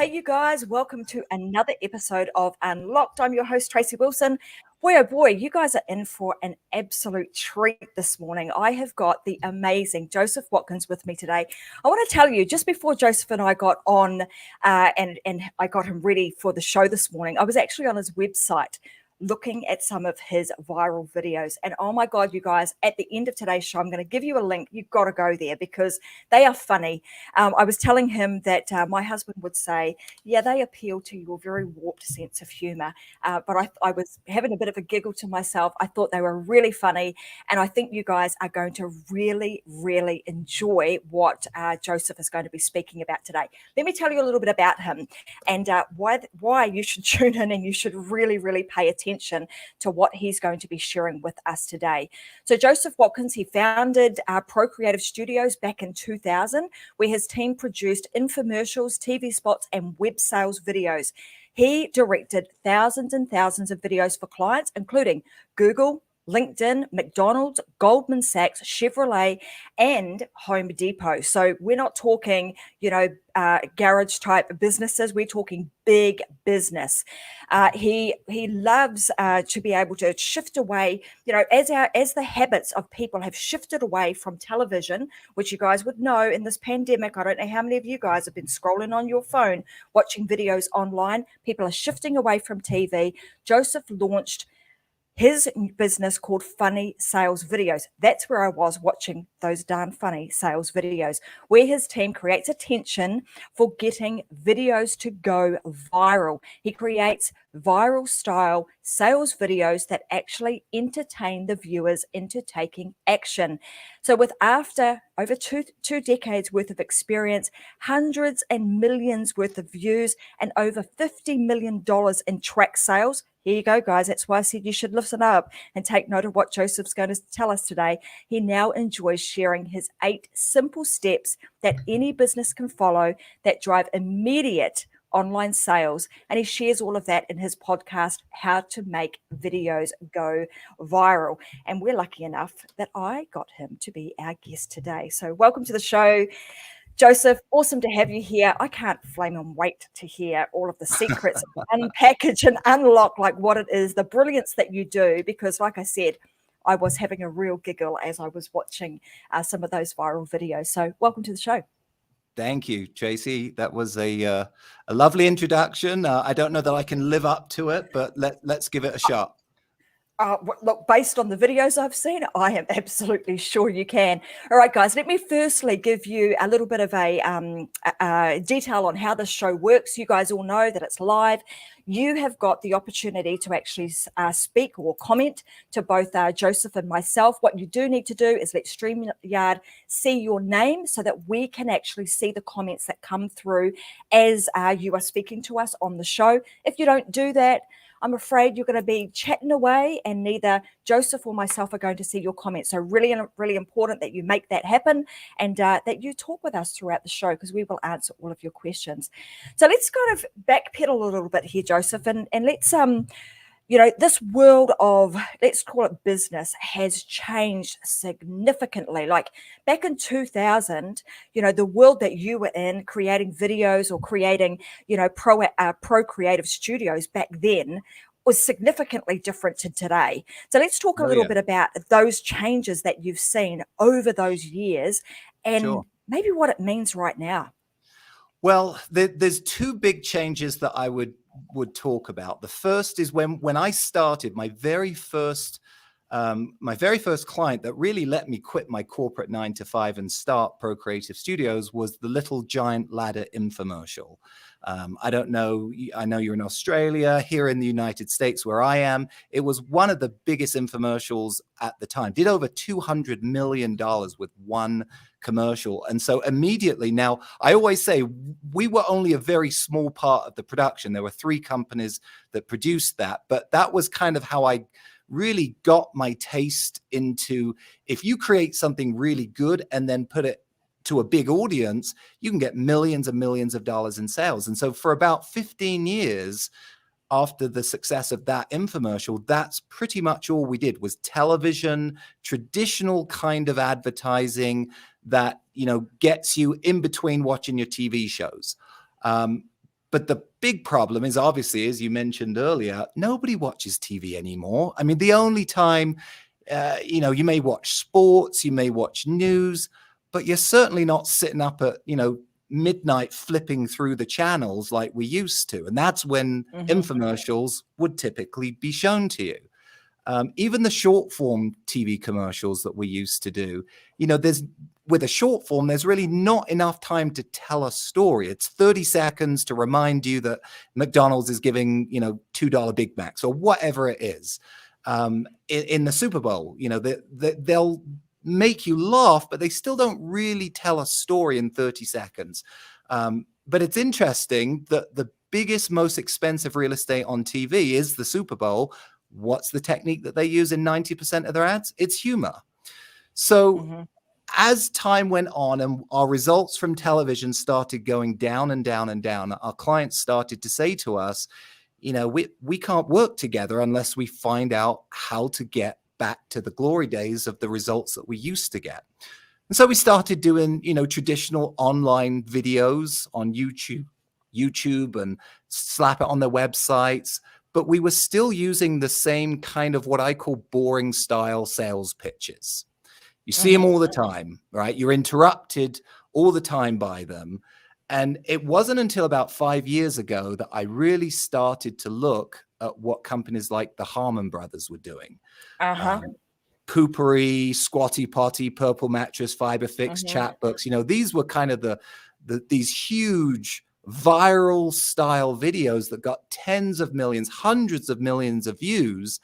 Hey, you guys, welcome to another episode of Unlocked. I'm your host, Tracy Wilson. Boy, oh boy, you guys are in for an absolute treat this morning. I have got the amazing Joseph Wilkins with me today. I want to tell you, just before Joseph and I got on and I got him ready for the show this morning, I was actually on his website looking at some of his viral videos. And oh my God, you guys, at the end of today's show, I'm going to give you a link. You've got to go there because they are funny. I was telling him that my husband would say, yeah, they appeal to your very warped sense of humor. But I was having a bit of a giggle to myself. I thought they were really funny. And I think you guys are going to really, really enjoy what Joseph is going to be speaking about today. Let me tell you a little bit about him and why you should tune in and you should really, really pay attention to what he's going to be sharing with us today. So Joseph Wilkins, he founded Procreative Studios back in 2000, where his team produced infomercials, TV spots, and web sales videos. He directed thousands and thousands of videos for clients, including Google, LinkedIn, McDonald's, Goldman Sachs, Chevrolet, and Home Depot. So we're not talking, garage type businesses. We're talking big business. He loves to be able to shift away, as the habits of people have shifted away from television, which you guys would know in this pandemic. I don't know how many of you guys have been scrolling on your phone, watching videos online. People are shifting away from TV. Joseph launched his business called Funny Sales Videos. That's where I was watching those darn funny sales videos, where his team creates attention for getting videos to go viral. He creates viral style sales videos that actually entertain the viewers into taking action. So with after over two decades worth of experience, hundreds and millions worth of views, and over $50 million in track sales. Here you go, guys. That's why I said you should listen up and take note of what Joseph's going to tell us today. He now enjoys sharing his 8 simple steps that any business can follow that drive immediate online sales. And he shares all of that in his podcast, How to Make Videos Go Viral. And we're lucky enough that I got him to be our guest today. So welcome to the show, Joseph. Awesome to have you here. I can't flame and wait to hear all of the secrets, unpackage and unlock like what it is, the brilliance that you do, because like I said, I was having a real giggle as I was watching some of those viral videos. So welcome to the show. Thank you, Tracy. That was a lovely introduction. I don't know that I can live up to it, but let's give it a shot. Look, based on the videos I've seen, I am absolutely sure you can. All right, guys, let me firstly give you a little bit of a detail on how this show works. You guys all know that it's live. You have got the opportunity to actually speak or comment to both Joseph and myself. What you do need to do is let StreamYard see your name so that we can actually see the comments that come through as you are speaking to us on the show. If you don't do that, I'm afraid you're going to be chatting away and neither Joseph or myself are going to see your comments. So really, really important that you make that happen and that you talk with us throughout the show because we will answer all of your questions. So let's kind of backpedal a little bit here, Joseph, and let's this world of, let's call it business, has changed significantly. Like back in 2000, the world that you were in, creating videos or creating, Procreative Studios back then was significantly different to today. So let's talk a little bit about those changes that you've seen over those years and maybe what it means right now. Well, there's 2 big changes that I would talk about. The first is when I started, my very first client that really let me quit my corporate 9-to-5 and start Procreative Studios was the Little Giant Ladder infomercial. I don't know, I know you're in Australia. Here in the United States where I am, it was one of the biggest infomercials at the time. Did over $200 million with one commercial. And so immediately, now I always say we were only a very small part of the production. There were 3 companies that produced that, but that was kind of how I really got my taste into, if you create something really good and then put it to a big audience, you can get millions and millions of dollars in sales. And so for about 15 years after the success of that infomercial, that's pretty much all we did was television, traditional kind of advertising that, gets you in between watching your TV shows. But the big problem is, obviously, as you mentioned earlier, nobody watches TV anymore. I mean, the only time, you may watch sports, you may watch news, but you're certainly not sitting up at, midnight flipping through the channels like we used to. And that's when infomercials would typically be shown to you. Even the short form TV commercials that we used to do, with a short form, there's really not enough time to tell a story. It's 30 seconds to remind you that McDonald's is giving, $2 Big Macs or whatever it is. In the Super Bowl, they'll make you laugh, but they still don't really tell a story in 30 seconds. But it's interesting that the biggest, most expensive real estate on TV is the Super Bowl. What's the technique that they use in 90% of their ads? It's humor. So as time went on and our results from television started going down and down and down, our clients started to say to us, we can't work together unless we find out how to get back to the glory days of the results that we used to get. And so we started doing, traditional online videos on YouTube and slap it on their websites. But we were still using the same kind of what I call boring style sales pitches. You see them all the time, right? You're interrupted all the time by them. And it wasn't until about 5 years ago that I really started to look at what companies like the Harmon Brothers were doing. Poopery, Squatty Potty, Purple Mattress, Fiber Fix, Chatbooks. These were kind of these huge viral style videos that got tens of millions, hundreds of millions of views.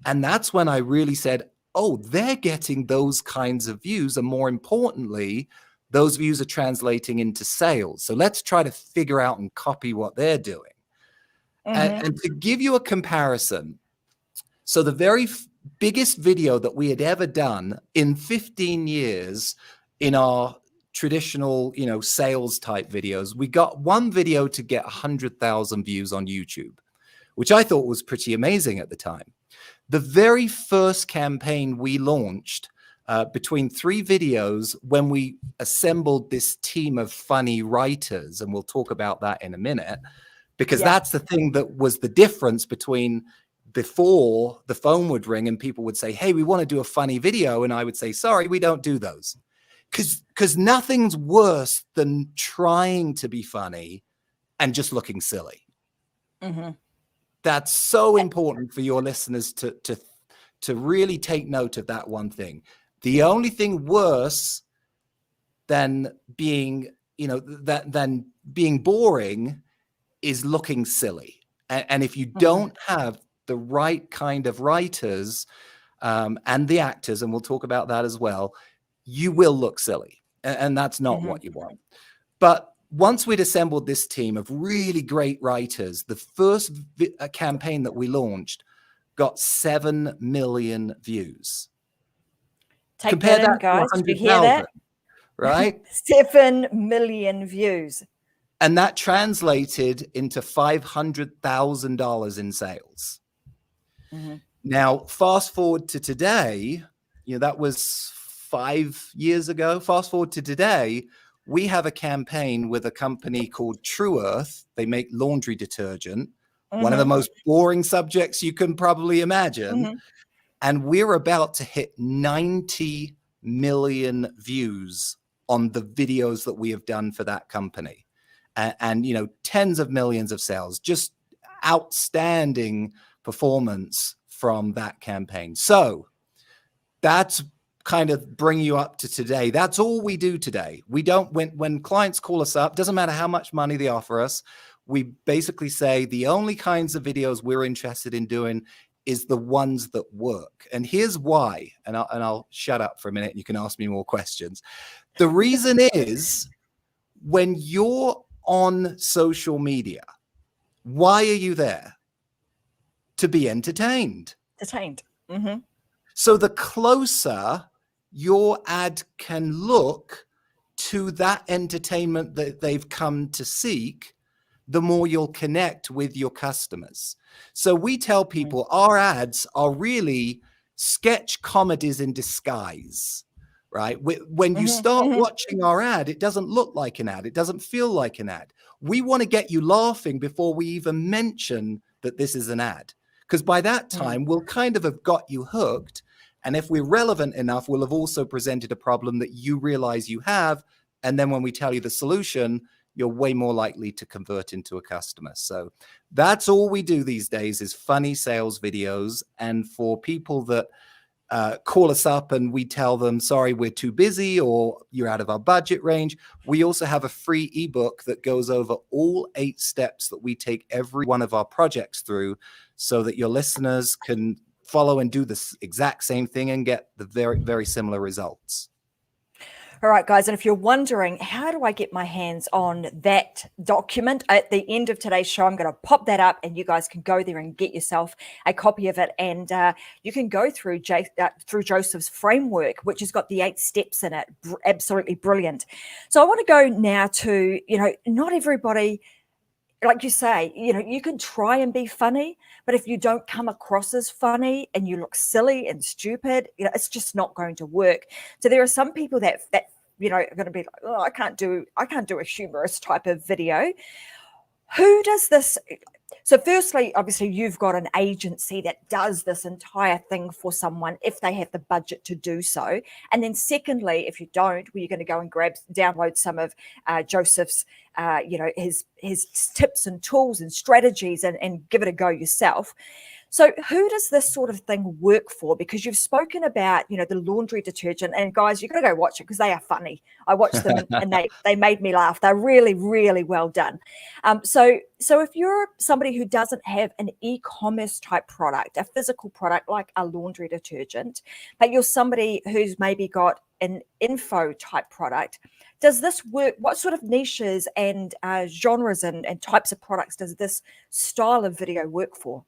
And that's when I really said, oh, they're getting those kinds of views. And more importantly, those views are translating into sales. So let's try to figure out and copy what they're doing. And to give you a comparison, so the very biggest video that we had ever done in 15 years in our traditional, sales type videos, we got one video to get 100,000 views on YouTube, which I thought was pretty amazing at the time. The very first campaign we launched between 3 videos, when we assembled this team of funny writers, and we'll talk about that in a minute, because that's the thing that was the difference between before the phone would ring and people would say, hey, we want to do a funny video. And I would say, sorry, we don't do those. Because nothing's worse than trying to be funny and just looking silly. That's so important for your listeners to really take note of that one thing. The only thing worse than being, than being boring is looking silly. And if you don't have the right kind of writers and the actors, and we'll talk about that as well, you will look silly. And that's not what you want. But once we'd assembled this team of really great writers, the first campaign that we launched got 7 million views. Compare that, guys. To 100,000, right? 7 million views. And that translated into $500,000 in sales. Now, fast forward to today, that was 5 years ago. Fast forward to today, we have a campaign with a company called True Earth. They make laundry detergent, one of the most boring subjects you can probably imagine. And we're about to hit 90 million views on the videos that we have done for that company. And tens of millions of sales, just outstanding performance from that campaign. So that's kind of bring you up to today. That's all we do today. We don't, when clients call us up, doesn't matter how much money they offer us, we basically say the only kinds of videos we're interested in doing is the ones that work. And here's why, and I'll shut up for a minute and you can ask me more questions. The reason is, when you're on social media, why are you there? To be entertained. So the closer your ad can look to that entertainment that they've come to seek, the more you'll connect with your customers. So we tell people our ads are really sketch comedies in disguise, right? When you start watching our ad, it doesn't look like an ad. It doesn't feel like an ad. We want to get you laughing before we even mention that this is an ad. Because by that time, we'll kind of have got you hooked. And if we're relevant enough, we'll have also presented a problem that you realize you have. And then when we tell you the solution, you're way more likely to convert into a customer. So that's all we do these days is funny sales videos. And for people that call us up and we tell them, sorry, we're too busy or you're out of our budget range, we also have a free ebook that goes over all 8 steps that we take every one of our projects through so that your listeners can follow and do this exact same thing and get the very, very similar results. All right, guys, and if you're wondering, how do I get my hands on that document? At the end of today's show, I'm going to pop that up and you guys can go there and get yourself a copy of it. And you can go through Joseph's framework, which has got the 8 steps in it. Absolutely brilliant. So I want to go now to, not everybody, like you say, you can try and be funny, but if you don't come across as funny and you look silly and stupid, it's just not going to work. So there are some people that are going to be like, oh, I can't do a humorous type of video. Who does this? So firstly, obviously, you've got an agency that does this entire thing for someone if they have the budget to do so. And then secondly, if you don't, well, you're going to go and download some of Joseph's, his tips and tools and strategies and give it a go yourself. So who does this sort of thing work for? Because you've spoken about, the laundry detergent, and guys, you've got to go watch it because they are funny. I watched them and they made me laugh. They're really, really well done. So if you're somebody who doesn't have an e-commerce type product, a physical product like a laundry detergent, but you're somebody who's maybe got an info type product, does this work? What sort of niches and genres and types of products does this style of video work for?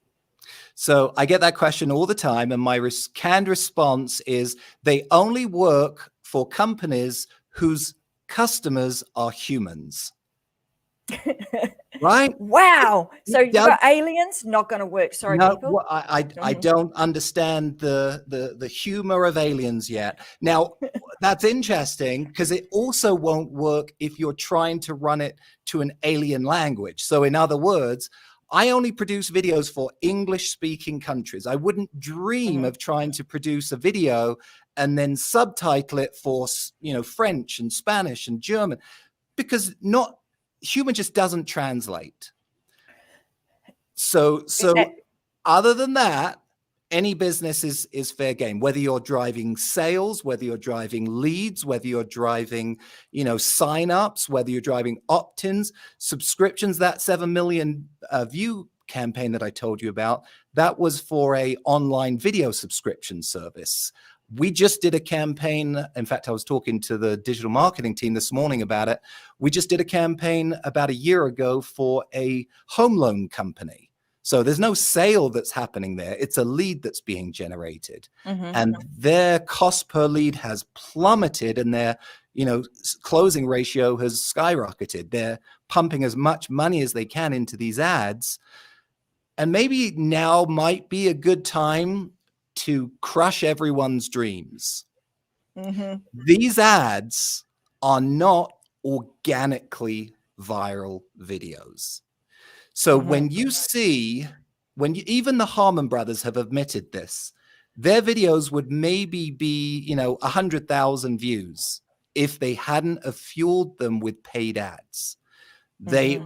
So I get that question all the time. And my canned response is they only work for companies whose customers are humans. Right? Wow. So you've got aliens, not going to work. Sorry, no, people. I don't understand the humor of aliens yet. Now, that's interesting because it also won't work if you're trying to run it to an alien language. So in other words, I only produce videos for English-speaking countries. I wouldn't dream of trying to produce a video and then subtitle it for, French and Spanish and German, because human just doesn't translate. So other than that, any business is fair game, whether you're driving sales, whether you're driving leads, whether you're driving, signups, whether you're driving opt-ins, subscriptions. That 7 million view campaign that I told you about, that was for a online video subscription service. We just did a campaign. In fact, I was talking to the digital marketing team this morning about it. We just did a campaign about a year ago for a home loan company. So there's no sale that's happening there. It's a lead that's being generated. And their cost per lead has plummeted and their, closing ratio has skyrocketed. They're pumping as much money as they can into these ads. And maybe now might be a good time to crush everyone's dreams. These ads are not organically viral videos. So when you see, even the Harmon brothers have admitted this, their videos would maybe be, 100,000 views if they hadn't have fueled them with paid ads. Their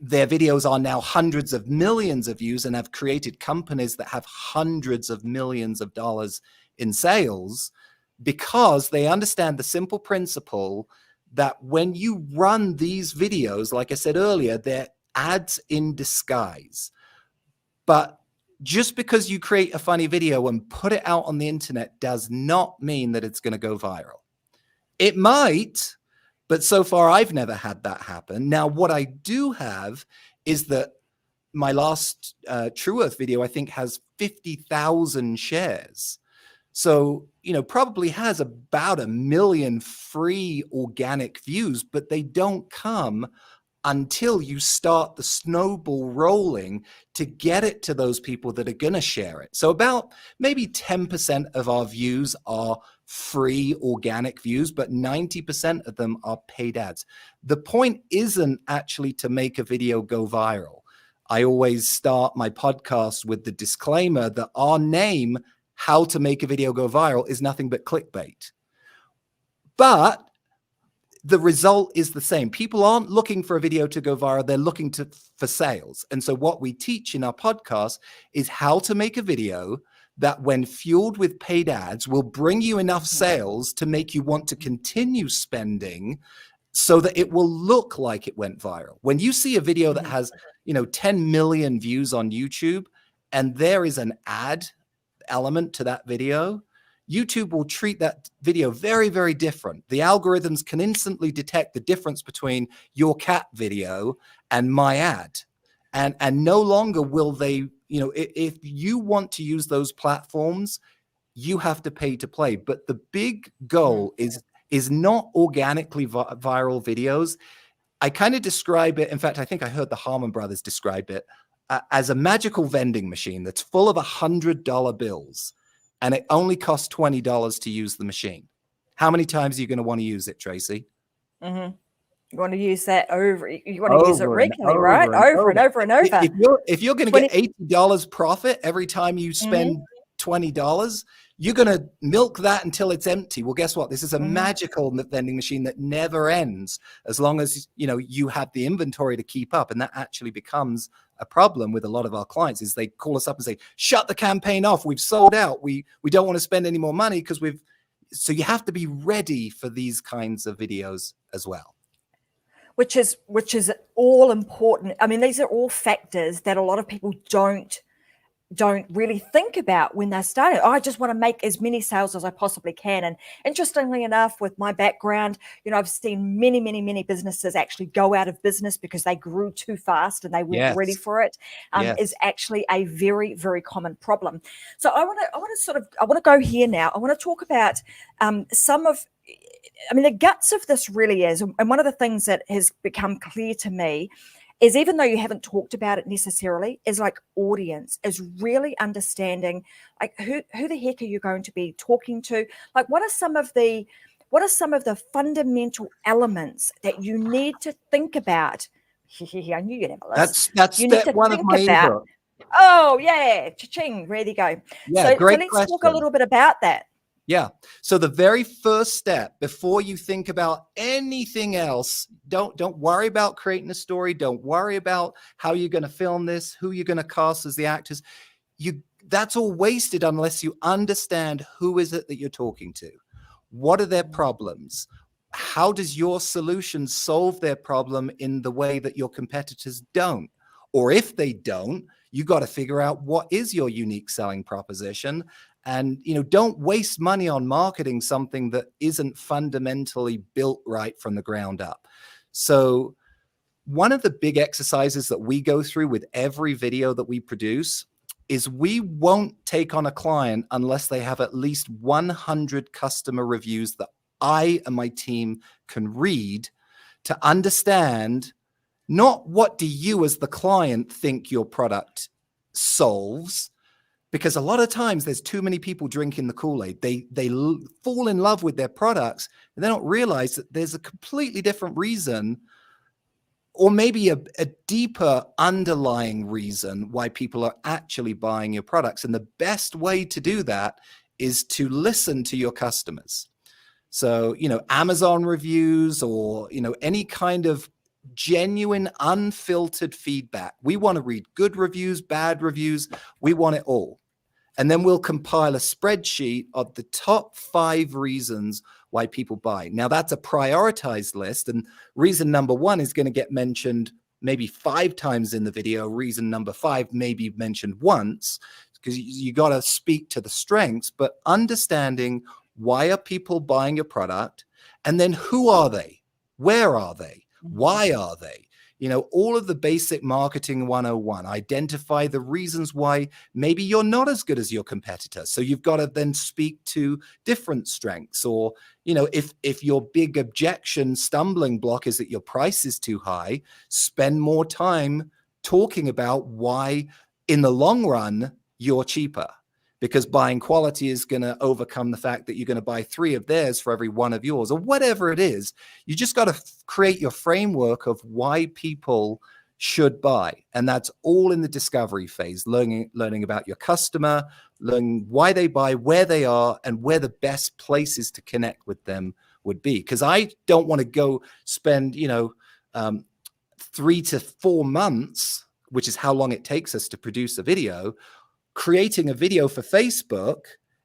videos are now hundreds of millions of views and have created companies that have hundreds of millions of dollars in sales because they understand the simple principle that when you run these videos, like I said earlier, they're ads in disguise. But just because you create a funny video and put it out on the internet does not mean that it's going to go viral. It might, but so far I've never had that happen. Now, what I do have is that my last True Earth video, I think, has 50,000 shares. So, probably has about 1 million free organic views, but they don't come until you start the snowball rolling to get it to those people that are going to share it. So about maybe 10% of our views are free organic views, but 90% of them are paid ads. The point isn't actually to make a video go viral. I always start my podcast with the disclaimer that our name, How to Make a Video Go Viral, is nothing but clickbait. But the result is the same. People aren't looking for a video to go viral. They're looking for sales. And so what we teach in our podcast is how to make a video that, when fueled with paid ads, will bring you enough sales to make you want to continue spending, so that it will look like it went viral. When you see a video that has, 10 million views on YouTube, and there is an ad element to that video, YouTube will treat that video very, very different. The algorithms can instantly detect the difference between your cat video and my ad. And no longer will they, if you want to use those platforms, you have to pay to play. But the big goal is not organically viral videos. I kind of describe it. In fact, I think I heard the Harmon brothers describe it as a magical vending machine that's full of $100 bills. And it only costs $20 to use the machine. How many times are you going to want to use it, Tracy? Mm-hmm. You want to use that over. You want to use it regularly, right? Over and over and over. If you're going to get $80 profit every time you spend $20, you're going to milk that until it's empty. Well, guess what? This is a magical vending machine that never ends, as long as you have the inventory to keep up. And that actually becomes a problem with a lot of our clients, is they call us up and say, shut the campaign off. We've sold out. We don't want to spend any more money because so you have to be ready for these kinds of videos as well. Which is all important. I mean, these are all factors that a lot of people don't really think about when they're starting. I just want to make as many sales as I possibly can. And interestingly enough, with my background, I've seen many, many, many businesses actually go out of business because they grew too fast and they weren't ready for it. Is actually a very, very common problem. So I want to go here now. I want to talk about the guts of this really is, and one of the things that has become clear to me is, even though you haven't talked about it necessarily, is like audience, is really understanding like who the heck are you going to be talking to? Like what are some of the fundamental elements that you need to think about? I knew you'd have a list. That's step one of my ebook. Oh yeah, cha-ching, ready to go. Yeah, so great let's question. talk a little bit about that. Yeah. So the very first step, before you think about anything else, don't worry about creating a story. Don't worry about how you're going to film this, who you're going to cast as the actors. That's all wasted unless you understand who is it that you're talking to. What are their problems? How does your solution solve their problem in the way that your competitors don't? Or if they don't, you got to figure out what is your unique selling proposition. And, don't waste money on marketing something that isn't fundamentally built right from the ground up. So one of the big exercises that we go through with every video that we produce is we won't take on a client unless they have at least 100 customer reviews that I and my team can read to understand not what do you as the client think your product solves. Because a lot of times there's too many people drinking the Kool-Aid. They fall in love with their products and they don't realize that there's a completely different reason, or maybe a deeper underlying reason why people are actually buying your products. And the best way to do that is to listen to your customers. So, Amazon reviews or, any kind of genuine, unfiltered feedback. We want to read good reviews, bad reviews. We want it all. And then we'll compile a spreadsheet of the top 5 reasons why people buy. Now, that's a prioritized list. And reason number 1 is going to get mentioned maybe 5 times in the video. Reason number 5 may be mentioned once, because you got to speak to the strengths, but understanding why are people buying your product, and then who are they? Where are they? Why are they? all of the basic marketing 101, identify the reasons why maybe you're not as good as your competitor. So you've got to then speak to different strengths. Or, if your big objection, stumbling block is that your price is too high, spend more time talking about why in the long run you're cheaper. Because buying quality is going to overcome the fact that you're going to buy 3 of theirs for every 1 of yours, or whatever it is. You just got to create your framework of why people should buy. And that's all in the discovery phase, learning about your customer, learning why they buy, where they are, and where the best places to connect with them would be. Because I don't want to go spend, 3 to 4 months, which is how long it takes us to produce a video, creating a video for Facebook,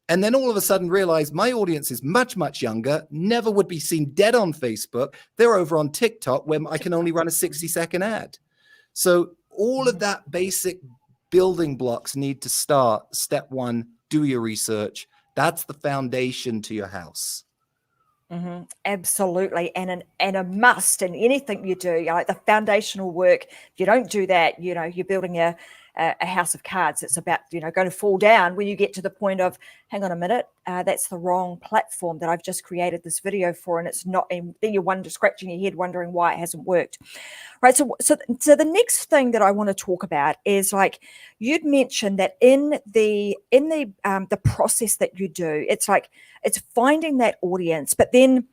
and then all of a sudden realize my audience is much, much younger, never would be seen dead on Facebook. They're over on TikTok where I can only run a 60-second ad. So all of that basic building blocks need to start. Step 1, do your research. That's the foundation to your house. Absolutely. And a must in anything you do, like the foundational work. If you don't do that, you're building a house of cards. It's about, going to fall down when you get to the point of, hang on a minute, that's the wrong platform that I've just created this video for. And it's not, and then you're scratching your head wondering why it hasn't worked. Right. So the next thing that I want to talk about is, like you'd mentioned that in the process that you do, it's finding that audience, but then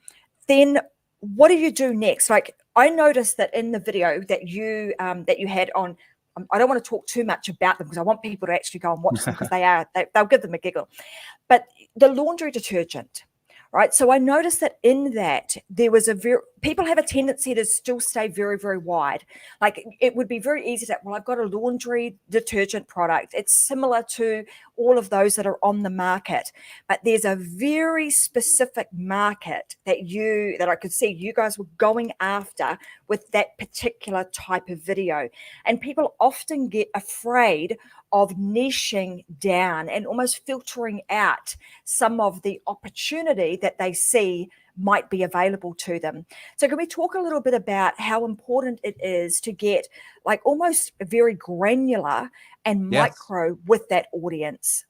what do you do next? Like I noticed that in the video that you had on, I don't want to talk too much about them because I want people to actually go and watch them because they'll give them a giggle. But the laundry detergent, right? So I noticed that in that there was people have a tendency to still stay very, very wide. Like it would be very easy to, well, I've got a laundry detergent product. It's similar to all of those that are on the market, but there's a very specific market that I could see you guys were going after with that particular type of video. And people often get afraid of niching down and almost filtering out some of the opportunity that they see might be available to them. So can we talk a little bit about how important it is to get like almost very granular and micro with that audience?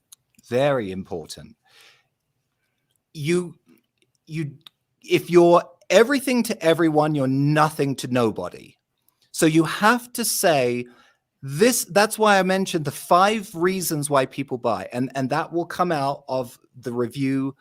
Very important. If you're everything to everyone, you're nothing to nobody. So you have to say this. That's why I mentioned the 5 reasons why people buy, and that will come out of the review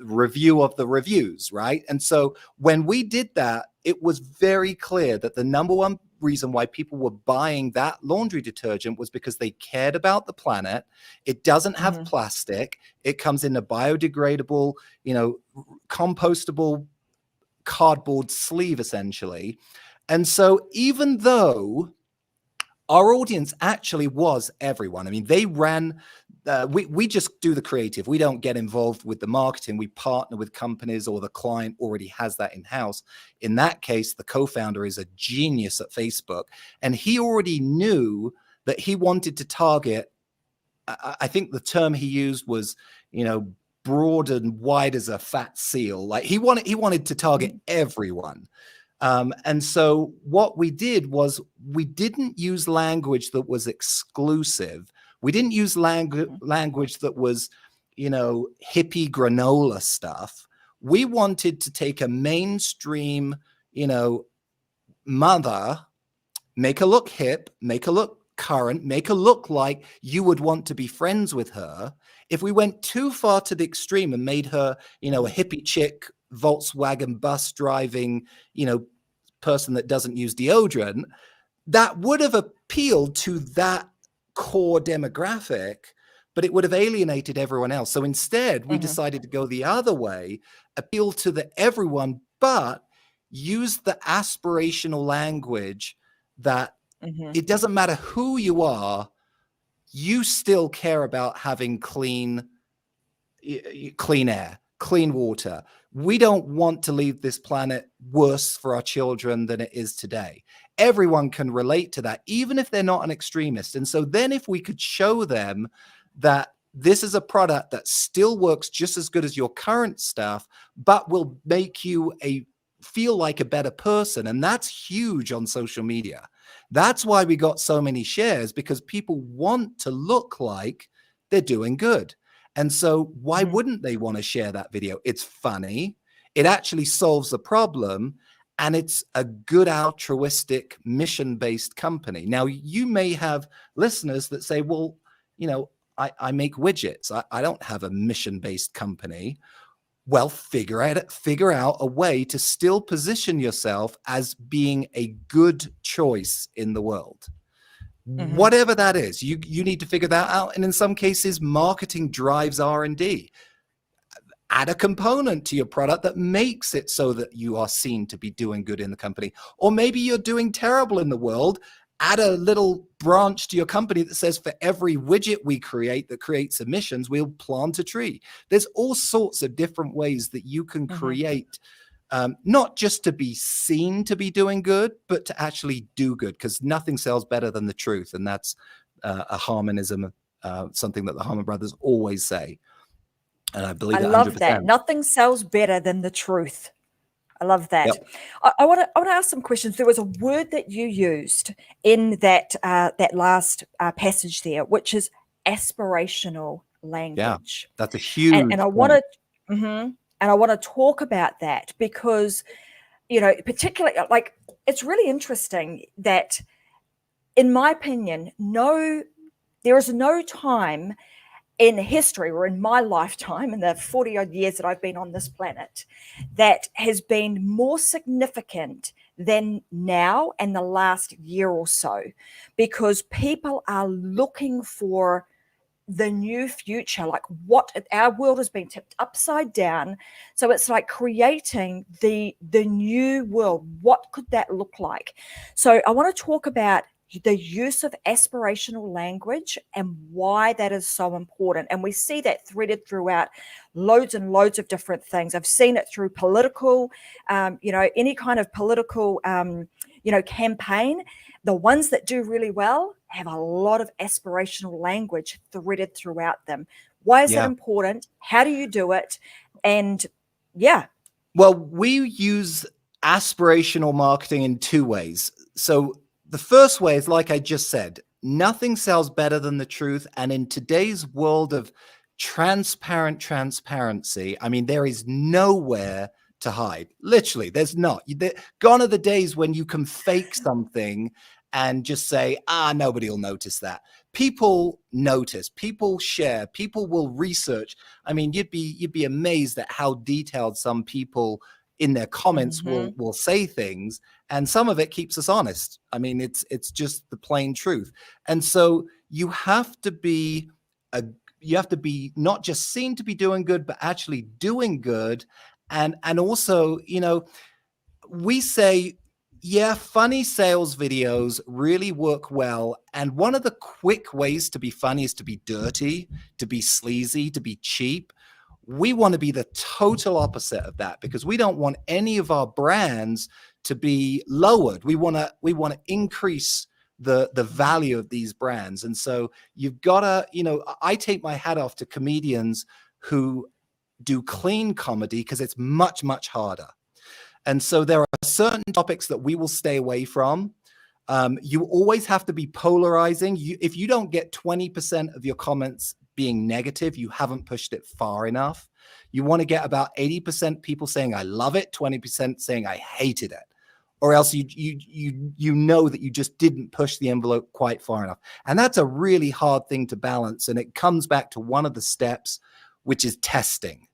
of the reviews, right? And so when we did that, it was very clear that the number one reason why people were buying that laundry detergent was because they cared about the planet. It doesn't have plastic. It comes in a biodegradable, compostable cardboard sleeve, essentially. And so even though our audience actually was everyone, I mean, they ran, we just do the creative. We don't get involved with the marketing. We partner with companies, or the client already has that in-house. In that case, the co-founder is a genius at Facebook, and he already knew that he wanted to target, I think the term he used was, broad and wide as a fat seal. Like he wanted to target everyone. And so what we did was we didn't use language that was exclusive. We didn't use language that was, hippie granola stuff. We wanted to take a mainstream, mother, make her look hip, make her look current, make her look like you would want to be friends with her. If we went too far to the extreme and made her, a hippie chick, Volkswagen bus driving, person that doesn't use deodorant, that would have appealed to that core demographic, but it would have alienated everyone else. So instead, we decided to go the other way, appeal to the everyone, but use the aspirational language that it doesn't matter who you are, you still care about having clean air, clean water. We don't want to leave this planet worse for our children than it is today. Everyone can relate to that, even if they're not an extremist. And so then if we could show them that this is a product that still works just as good as your current stuff, but will make you a feel like a better person. And that's huge on social media. That's why we got so many shares, because people want to look like they're doing good. And so why wouldn't they want to share that video? It's funny. It actually solves the problem. And it's a good altruistic mission-based company. Now, you may have listeners that say, well, you know, I make widgets. I don't have a mission-based company. Well, figure out a way to still position yourself as being a good choice in the world. Whatever that is, you need to figure that out. And in some cases, marketing drives R&D. Add a component to your product that makes it so that you are seen to be doing good in the company. Or maybe you're doing terrible in the world. Add a little branch to your company that says, for every widget we create that creates emissions, we'll plant a tree. There's all sorts of different ways that you can create, not just to be seen to be doing good, but to actually do good, because nothing sells better than the truth. And that's a Harmonism, something that the Harmon brothers always say. And I believe I it 100%. love that. Nothing sells better than the truth. I love that. Yep. I want to ask some questions. There was a word that you used in that that last passage there, which is aspirational language. Yeah, that's a huge and I want to and I want to talk about that, because, you know, particularly, like, it's really interesting that, in my opinion, there is no time in history, or in my lifetime, in the 40 odd years that I've been on this planet, that has been more significant than now and the last year or so, because people are looking for the new future, like what our world has been tipped upside down. So it's like creating the new world. What could that look like? So I want to talk about the use of aspirational language and why that is so important. And we see that threaded throughout loads and loads of different things. I've seen it through political, any kind of political, campaign. The ones that do really well have a lot of aspirational language threaded throughout them. Why is that important? How do you do it? And well, we use aspirational marketing in two ways. So the first way is, like I just said, nothing sells better than the truth. And in today's world of transparency, I mean, there is nowhere to hide. Literally, there's not. Gone are the days when you can fake something and just say, nobody will notice that. People notice, people share, people will research. I mean, you'd be amazed at how detailed some people in their comments will say things, and some of it keeps us honest. I mean, it's just the plain truth. And so you have to be not just seen to be doing good, but actually doing good. And also, you know, we say, funny sales videos really work well. And one of the quick ways to be funny is to be dirty, to be sleazy, to be cheap. We want to be the total opposite of that, because we don't want any of our brands to be lowered. We want to increase the value of these brands. And so you've got to, I take my hat off to comedians who do clean comedy, because it's much, much harder. And so there are certain topics that we will stay away from. You always have to be polarizing. If you don't get 20% of your comments being negative, you haven't pushed it far enough. You want to get about 80% people saying, I love it, 20% saying, I hated it. Or else you know that you just didn't push the envelope quite far enough. And that's a really hard thing to balance. And it comes back to one of the steps, which is testing.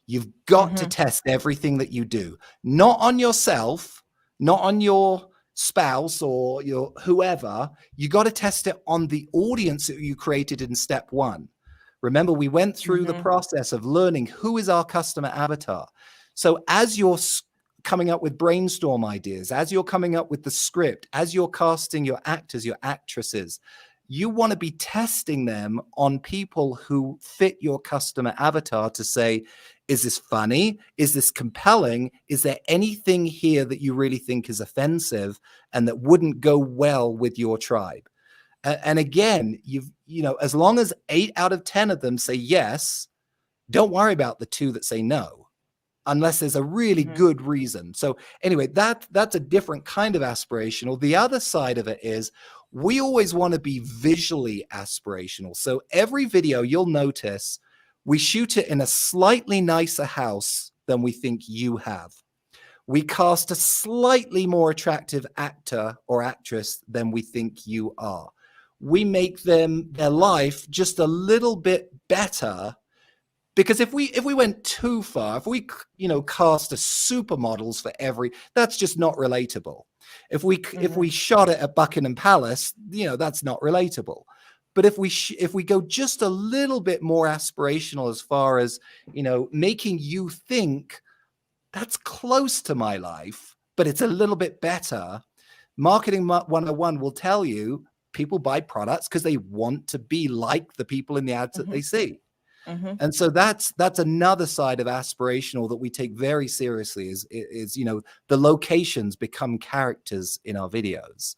You've got to test everything that you do, not on yourself, not on your spouse or your whoever. You got to test it on the audience that you created in step one. Remember, we went through the process of learning who is our customer avatar. So as you're coming up with brainstorm ideas, as you're coming up with the script, as you're casting your actors, your actresses, you want to be testing them on people who fit your customer avatar to say, is this funny? Is this compelling? Is there anything here that you really think is offensive and that wouldn't go well with your tribe? And again, as long as 8 out of 10 of them say yes, don't worry about the 2 that say no. unless there's a really good reason. So anyway, that's a different kind of aspirational. The other side of it is we always want to be visually aspirational. So every video you'll notice, we shoot it in a slightly nicer house than we think you have. We cast a slightly more attractive actor or actress than we think you are. We make their life just a little bit better, because if we went too far, if we cast a supermodels for every, that's just not relatable. If we shot it at Buckingham Palace, that's not relatable. But if we go just a little bit more aspirational as far as making you think that's close to my life, but it's a little bit better. Marketing 101 will tell you people buy products because they want to be like the people in the ads that they see. And so that's another side of aspirational that we take very seriously is the locations become characters in our videos.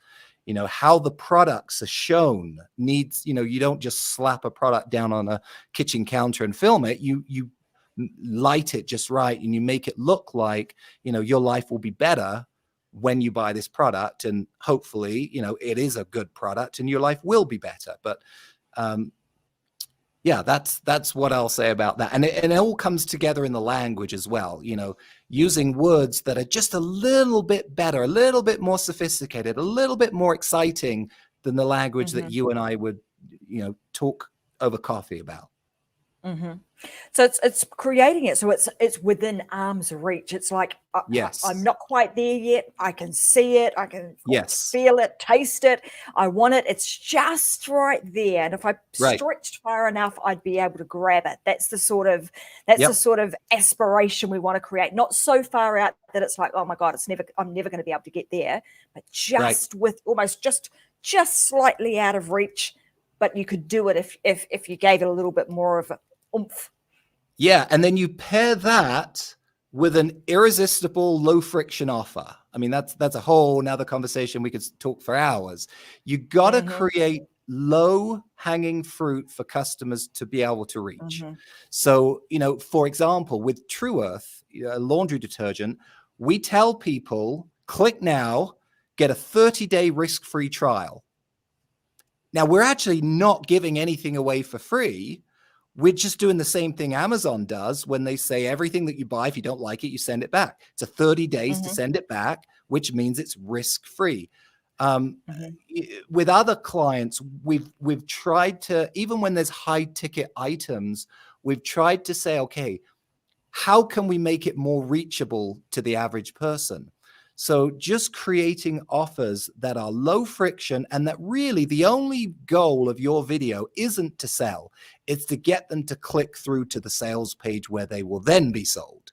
How the products are shown needs, you don't just slap a product down on a kitchen counter and film it. You light it just right and you make it look like, your life will be better when you buy this product, and hopefully, it is a good product and your life will be better. But yeah, that's what I'll say about that. And it all comes together in the language as well, using words that are just a little bit better, a little bit more sophisticated, a little bit more exciting than the language that you and I would, talk over coffee about. So it's creating it so it's within arm's reach. It's like I'm not quite there yet. I can see it. I can feel it, taste it. I want it. It's just right there. And if I stretched far enough, I'd be able to grab it. That's the sort of aspiration we want to create. Not so far out that it's like, oh my God, I'm never going to be able to get there. But just with almost just slightly out of reach. But you could do it if you gave it a little bit more of a oomph. Yeah, and then you pair that with an irresistible low friction offer. I mean, that's a whole nother conversation. We could talk for hours. You got to create low hanging fruit for customers to be able to reach. So, for example, with True Earth, a laundry detergent, we tell people, click now, get a 30-day risk-free trial. Now, we're actually not giving anything away for free. We're just doing the same thing Amazon does when they say everything that you buy, if you don't like it, you send it back. It's a 30 days to send it back, which means it's risk-free. With other clients, we've tried to, even when there's high-ticket items, we've tried to say, okay, how can we make it more reachable to the average person? So just creating offers that are low friction, and that really the only goal of your video isn't to sell. It's to get them to click through to the sales page where they will then be sold.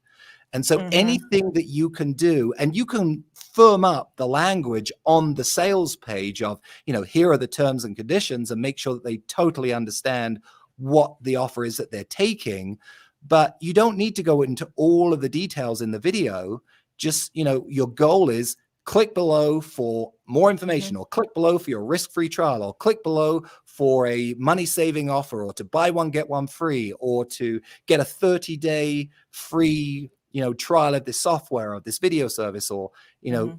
And so anything that you can do, and you can firm up the language on the sales page of, here are the terms and conditions, and make sure that they totally understand what the offer is that they're taking. But you don't need to go into all of the details in the video. Just, your goal is click below for more information, or click below for your risk-free trial, or click below for a money-saving offer, or to buy one, get one free, or to get a 30-day free, trial of this software or this video service, or,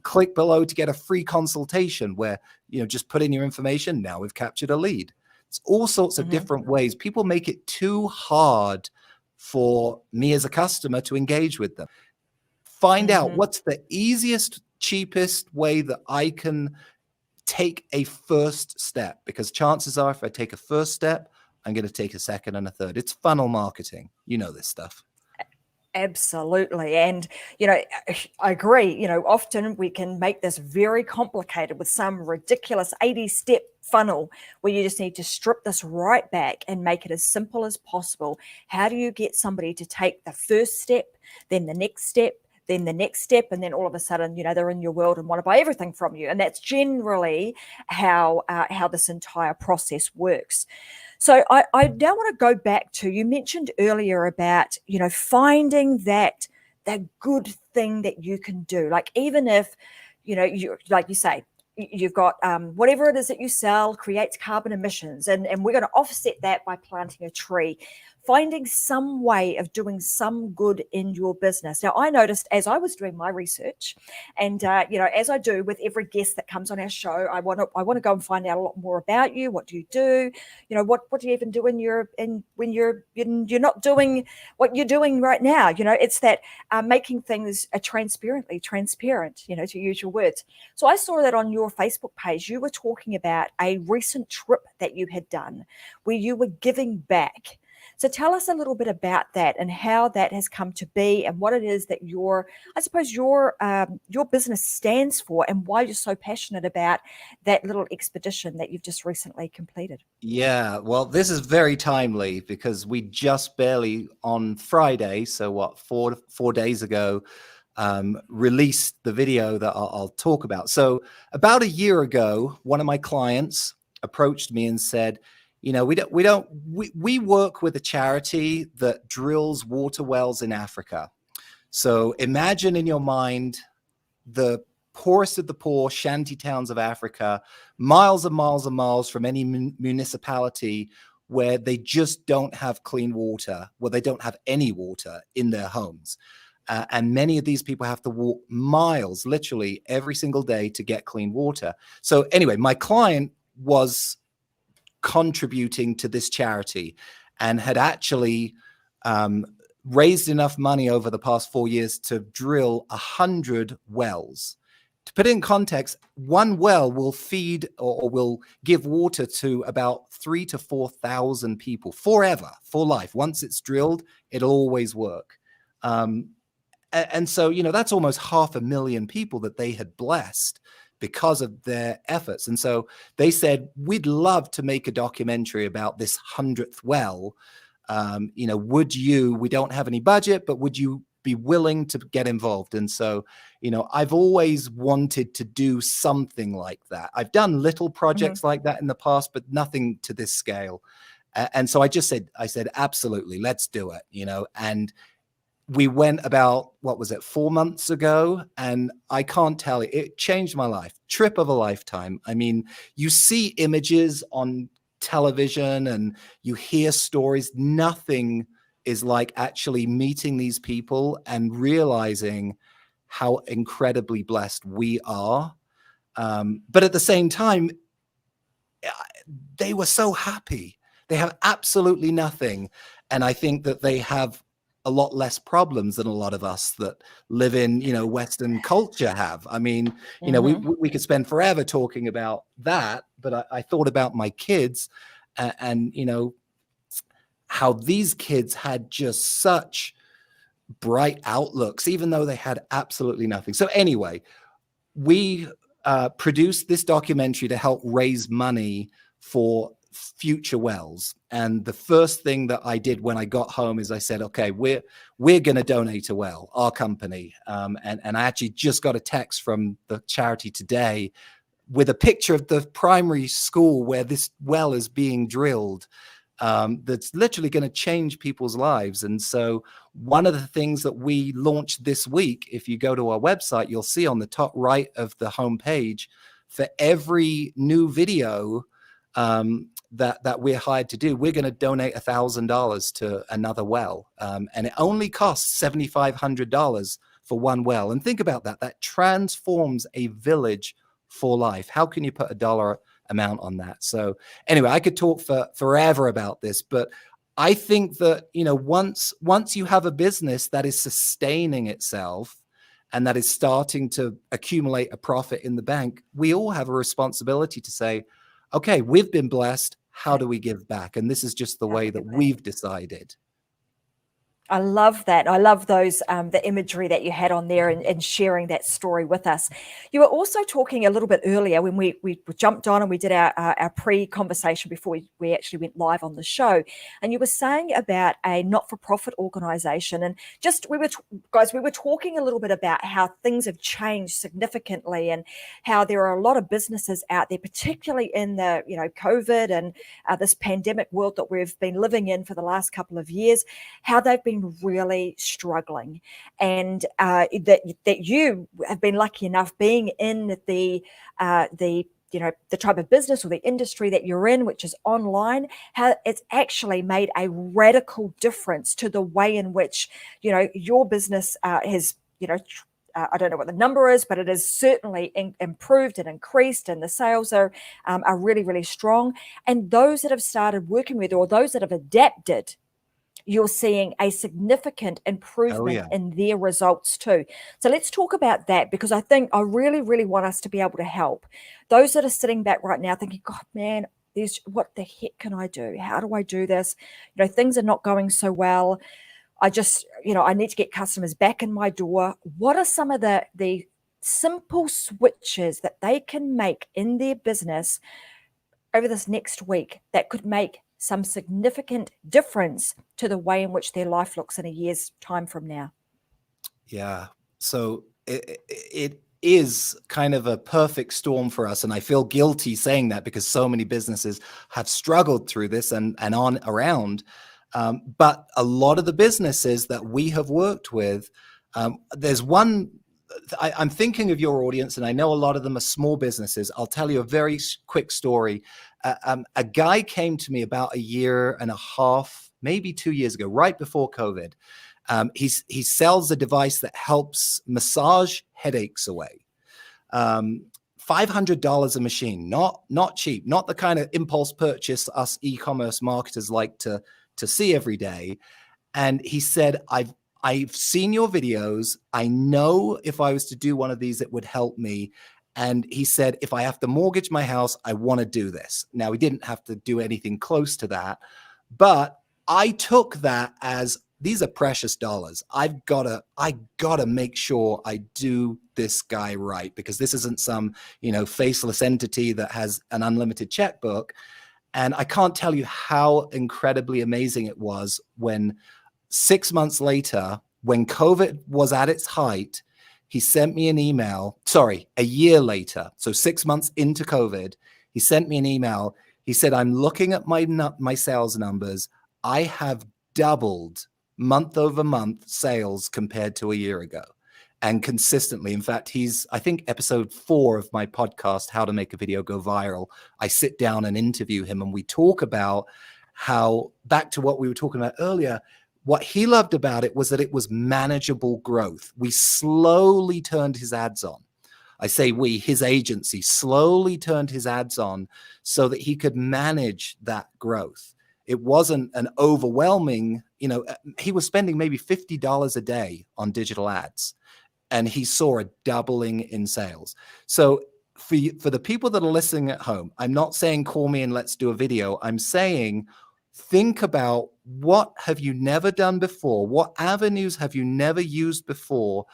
click below to get a free consultation where, just put in your information. Now we've captured a lead. It's all sorts of different ways. People make it too hard for me as a customer to engage with them. Find out what's the easiest, cheapest way that I can take a first step, because chances are if I take a first step, I'm going to take a second and a third. It's funnel marketing. You know this stuff. Absolutely. And, I agree, often we can make this very complicated with some ridiculous 80-step funnel where you just need to strip this right back and make it as simple as possible. How do you get somebody to take the first step, then the next step, then the next step, and then all of a sudden, they're in your world and want to buy everything from you? And that's generally how this entire process works. So I now want to go back to, you mentioned earlier about, finding that good thing that you can do. Like, even if, you, like you say, you've got whatever it is that you sell creates carbon emissions, and we're going to offset that by planting a tree. finding some way of doing some good in your business. Now, I noticed as I was doing my research, and as I do with every guest that comes on our show, I want to go and find out a lot more about you. What do you do? What do you even do when you're not doing what you're doing right now? It's that making things transparently transparent. To use your words. So I saw that on your Facebook page, you were talking about a recent trip that you had done where you were giving back. So tell us a little bit about that and how that has come to be and what it is that your business stands for and why you're so passionate about that little expedition that you've just recently completed. Yeah, well, this is very timely because we just barely on Friday, so what, four days ago, released the video that I'll talk about. So about a year ago, one of my clients approached me and said, we work with a charity that drills water wells in Africa. So imagine in your mind the poorest of the poor shanty towns of Africa, miles and miles and miles from any municipality where they just don't have clean water, where they don't have any water in their homes. And many of these people have to walk miles, literally every single day to get clean water. So anyway, my client was contributing to this charity and had actually raised enough money over the past 4 years to drill 100 wells. To put it in context, one well will feed or will give water to about 3,000 to 4,000 people forever, for life. Once it's drilled, it'll always work. And so, that's almost 500,000 people that they had blessed because of their efforts. And so they said, we'd love to make a documentary about this 100th well. We don't have any budget, but would you be willing to get involved? And so, I've always wanted to do something like that. I've done little projects like that in the past, but nothing to this scale. And so I said, absolutely, let's do it, and we went about, 4 months ago, and I can't tell you, it changed my life. Trip of a lifetime. I mean, you see images on television and you hear stories. Nothing is like actually meeting these people and realizing how incredibly blessed we are. But at the same time, they were so happy. They have absolutely nothing. And I think that they have a lot less problems than a lot of us that live in, Western culture have. I mean, we could spend forever talking about that, but I thought about my kids and how these kids had just such bright outlooks, even though they had absolutely nothing. So anyway, we produced this documentary to help raise money for future wells. And the first thing that I did when I got home is I said, okay, we're going to donate a well, our company. And I actually just got a text from the charity today with a picture of the primary school where this well is being drilled. That's literally going to change people's lives. And so one of the things that we launched this week, if you go to our website, you'll see on the top right of the homepage, for every new video that we're hired to do, we're going to donate $1,000 to another well. And it only costs $7,500 for one well. And think about that. That transforms a village for life. How can you put a dollar amount on that? So anyway, I could talk for forever about this, but I think that, once you have a business that is sustaining itself and that is starting to accumulate a profit in the bank, we all have a responsibility to say, okay, we've been blessed. How do we give back? And this is just the way that we've decided. I love that. I love those, the imagery that you had on there and sharing that story with us. You were also talking a little bit earlier when we jumped on and we did our pre-conversation before we actually went live on the show. And you were saying about a not-for-profit organization. And just, we were talking a little bit about how things have changed significantly and how there are a lot of businesses out there, particularly in the, COVID and this pandemic world that we've been living in for the last couple of years, how they've been really struggling, and that you have been lucky enough being in the the type of business or the industry that you're in, which is online, how it's actually made a radical difference to the way in which, your business has, I don't know what the number is, but it is certainly improved and increased, and the sales are really, really strong. And those that have started working with, or those that have adapted, you're seeing a significant improvement in their results too. So let's talk about that, because I think I really, really want us to be able to help those that are sitting back right now thinking, God, man, what the heck can I do? How do I do this? Things are not going so well. I just, I need to get customers back in my door. What are some of the simple switches that they can make in their business over this next week that could make some significant difference to the way in which their life looks in a year's time from now? Yeah. So it is kind of a perfect storm for us. And I feel guilty saying that because so many businesses have struggled through this and on around. But a lot of the businesses that we have worked with, there's one, I'm thinking of your audience, and I know a lot of them are small businesses. I'll tell you a very quick story. A guy came to me about a year and a half, maybe 2 years ago, right before COVID. He sells a device that helps massage headaches away. $500 a machine, not cheap, not the kind of impulse purchase us e-commerce marketers like to see every day. And he said, I've seen your videos. I know if I was to do one of these, it would help me. And he said, if I have to mortgage my house, I want to do this. Now, he didn't have to do anything close to that, but I took that as, these are precious dollars. I gotta make sure I do this guy right, because this isn't some, faceless entity that has an unlimited checkbook. And I can't tell you how incredibly amazing it was when 6 months later, when COVID was at its height, he sent me an email, a year later. So 6 months into COVID, he sent me an email. He said, I'm looking at my sales numbers. I have doubled month over month sales compared to a year ago. And consistently, in fact, he's, I think, episode 4 of my podcast, How to Make a Video Go Viral. I sit down and interview him, and we talk about how, back to what we were talking about earlier, what he loved about it was that it was manageable growth. We slowly turned his ads on. I say we, his agency slowly turned his ads on so that he could manage that growth. It wasn't an overwhelming, he was spending maybe $50 a day on digital ads, and he saw a doubling in sales. So for the people that are listening at home, I'm not saying call me and let's do a video. I'm saying think about, what have you never done before? What avenues have you never used before?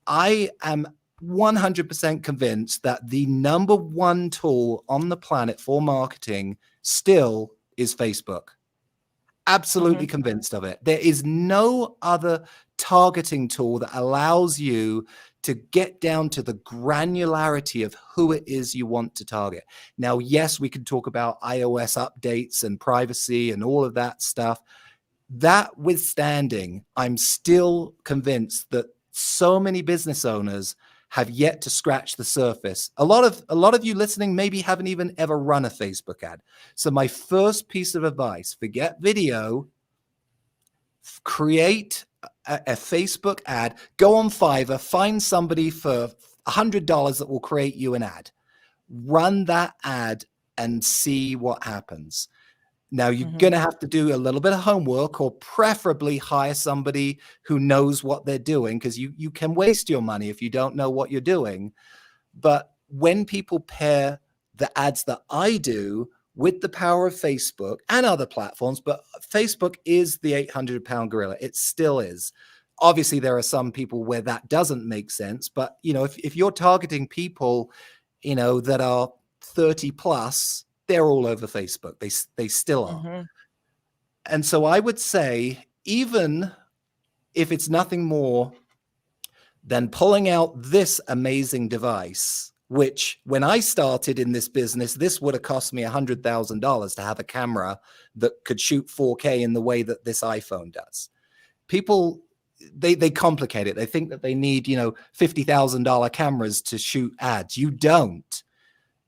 I am 100% convinced that the number one tool on the planet for marketing still is Facebook. Absolutely convinced of it. There is no other targeting tool that allows you to get down to the granularity of who it is you want to target. Now, yes, we can talk about iOS updates and privacy and all of that stuff. That withstanding, I'm still convinced that so many business owners have yet to scratch the surface. A lot of you listening maybe haven't even ever run a Facebook ad. So my first piece of advice, forget video, create a Facebook ad, go on Fiverr, find somebody for $100 that will create you an ad. Run that ad and see what happens. Now, you're going to have to do a little bit of homework, or preferably hire somebody who knows what they're doing, because you can waste your money if you don't know what you're doing. But when people pair the ads that I do with the power of Facebook and other platforms, but Facebook is the 800-pound gorilla. It still is. Obviously, there are some people where that doesn't make sense. But, if you're targeting people, that are 30 plus, they're all over Facebook. They still are. And so I would say, even if it's nothing more than pulling out this amazing device, which when I started in this business, this would have cost me $100,000 to have a camera that could shoot 4K in the way that this iPhone does. People, they complicate it. They think that they need, $50,000 cameras to shoot ads. You don't.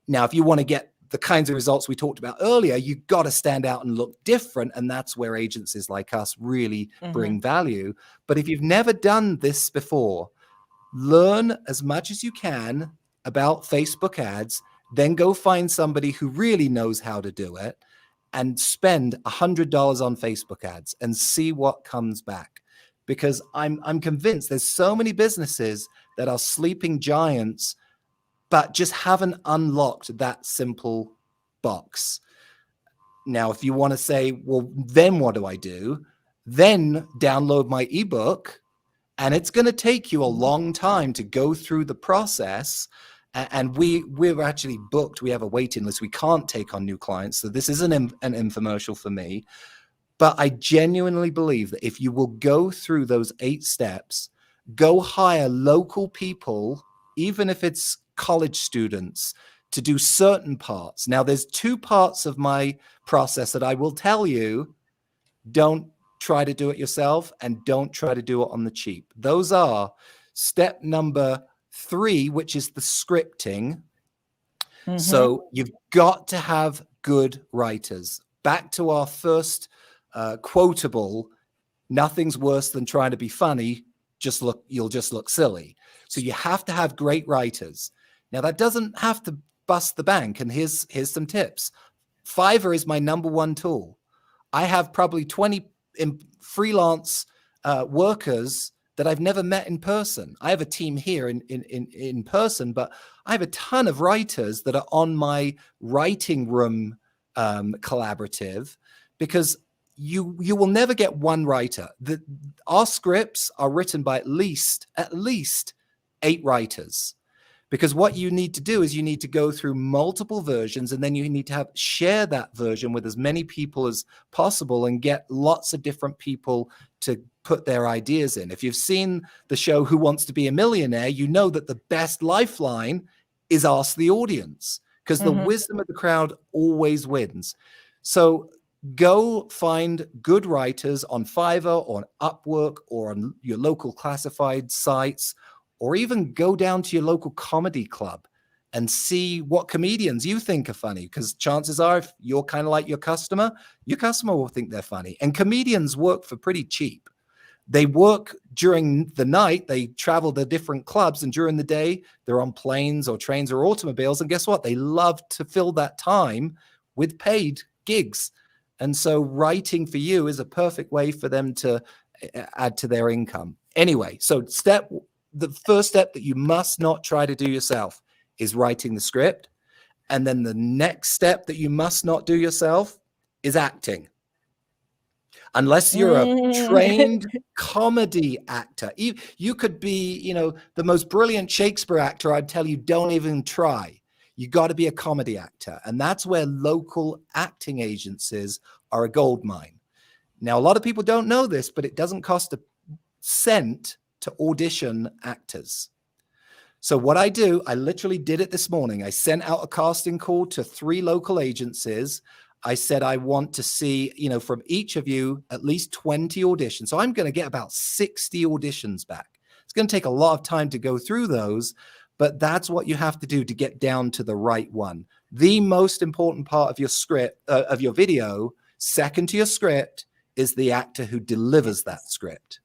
Now, if you want to get the kinds of results we talked about earlier, you've got to stand out and look different. And that's where agencies like us really bring value. But if you've never done this before, learn as much as you can about Facebook ads, then go find somebody who really knows how to do it and spend $100 on Facebook ads and see what comes back. Because I'm convinced there's so many businesses that are sleeping giants, but just haven't unlocked that simple box. Now, if you want to say, well, then what do I do? Then download my ebook, and it's going to take you a long time to go through the process. And we're actually booked. We have a waiting list. We can't take on new clients. So this isn't an infomercial for me. But I genuinely believe that if you will go through those 8 steps, go hire local people, even if it's college students, to do certain parts. Now, there's 2 parts of my process that I will tell you, don't try to do it yourself and don't try to do it on the cheap. Those are step number 3, which is the scripting. So you've got to have good writers. Back to our first quotable, nothing's worse than trying to be funny. You'll just look silly. So you have to have great writers. Now, that doesn't have to bust the bank. And here's some tips. Fiverr is my number 1 tool. I have probably 20 freelance workers that I've never met in person. I have a team here in person, but I have a ton of writers that are on my writing room collaborative, because you will never get one writer. Our scripts are written by at least 8 writers, because what you need to do is you need to go through multiple versions, and then you need to share that version with as many people as possible and get lots of different people to put their ideas in. If you've seen the show Who Wants to Be a Millionaire, you know that the best lifeline is ask the audience, because the wisdom of the crowd always wins. So go find good writers on Fiverr or on Upwork or on your local classified sites, or even go down to your local comedy club and see what comedians you think are funny, because chances are, if you're kind of like your customer will think they're funny. And comedians work for pretty cheap. They work during the night, they travel to different clubs, and during the day, they're on planes or trains or automobiles. And guess what? They love to fill that time with paid gigs. And so writing for you is a perfect way for them to add to their income. Anyway, so the first step that you must not try to do yourself is writing the script. And then the next step that you must not do yourself is acting. Unless you're a trained comedy actor. You could be, the most brilliant Shakespeare actor. I'd tell you, don't even try. You got to be a comedy actor. And that's where local acting agencies are a gold mine. Now, a lot of people don't know this, but it doesn't cost a cent to audition actors. So what I do, I literally did it this morning. I sent out a casting call to 3 local agencies. I said, I want to see, from each of you, at least 20 auditions. So I'm going to get about 60 auditions back. It's going to take a lot of time to go through those, but that's what you have to do to get down to the right one. The most important part of your script, of your video, second to your script, is the actor who delivers that script.